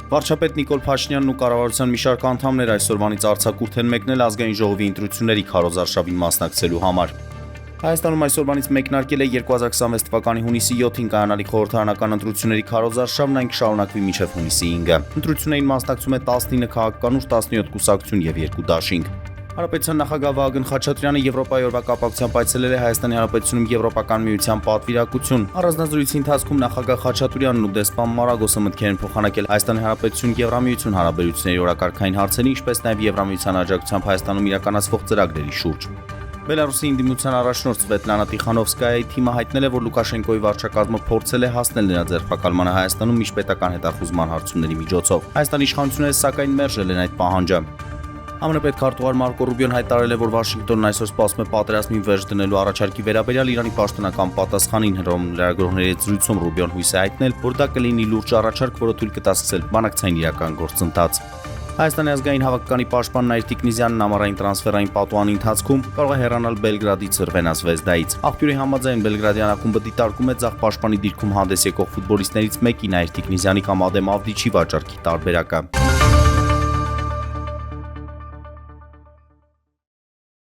Վարչապետ Նիկոլ Փաշինյանն ու կառավարության մի շարք անդամներ այսօրվանից արձակուրդ են մեկնել ազգային ժողովի ընտրությունների քարոզարշավին մասնակցելու համար։ Հայաստանում այսօրվանից մեկնարկել է 2026 թվականի հունիսի 7-ին կայանալիք խորհրդարանական ընտրությունների քարոզարշավն, այն կշարունակվի մինչև հունիսի 9-ը։ Ընտրություններին մասնակցում է 19 քաղաքական ուժ, 17 կուսակցություն եւ 2 դաշինք։ Հանրապետության նախագահ Վահագն Խաչատրյանը Եվրոպայի օրվա կապակցությամբ այցելել է Հայաստանի Հանրապետությունում Եվրոպական միության պատվիրակություն։ Առանձնազրույցի ընթացքում նախագահ Խաչատրյանն ու դեսպան Մարագոսը մտքեր են փոխանակել Հայաստանի Հանրապետություն Եվրամիություն հարաբերությունների օրակարգային հարցերի, ինչպես նաև Եվրամիության աջակցությամբ Հայաստանում իրականացվող ծրագրերի շուրջ։ Բելարուսի ինդիմության առաջնորդ Սվետլանա Տիխանովսկայայի թիմը հայտնել է, որ Լուկաշենկոյի վարչակազմը փորձել է հասնել նրա ձերբակալմանը Հայաստանում միջպետական հետախուզման հարցումների միջոցով։ Հայաստանի իշխանությունները սակայն մերժել են այդ պահանջը։ ԱՄՆ պետքարտուղար Մարկո Ռուբիոն հայտարարել է, որ Վաշինգտոնն այսօր սպասում է պատերազմին վերջ դնելու առաջարկի վերաբերյալ Իրանի պաշտոնական պատասխանին հրոմ լրագրողների հետ զրույցում Ռուբիոն հույս է հայտնել, որ դա կլինի լուրջ առաջարկ, որը թույլ կտա սկսել բանակցային իրական գործընթաց։ Հայաստանի ազգային հավաքականի պաշտպան Նաիրտիկ Նիզյանն ամառային տրանսֆերային պատուհանի ընթացքում կարող է հեռանալ Բելգրադից Ցրվենա Զվեզդայից։ Աղբյուրի համաձայն Բելգրադյան ակումբը դիտարկում է ցախ պաշտպանի դիրքում հանդես եկող ֆուտբոլիստներից մեկի Նաիրտիկ Նիզյանի կամ Ադեմ Ավդիչի վաճառքի տարբերակը։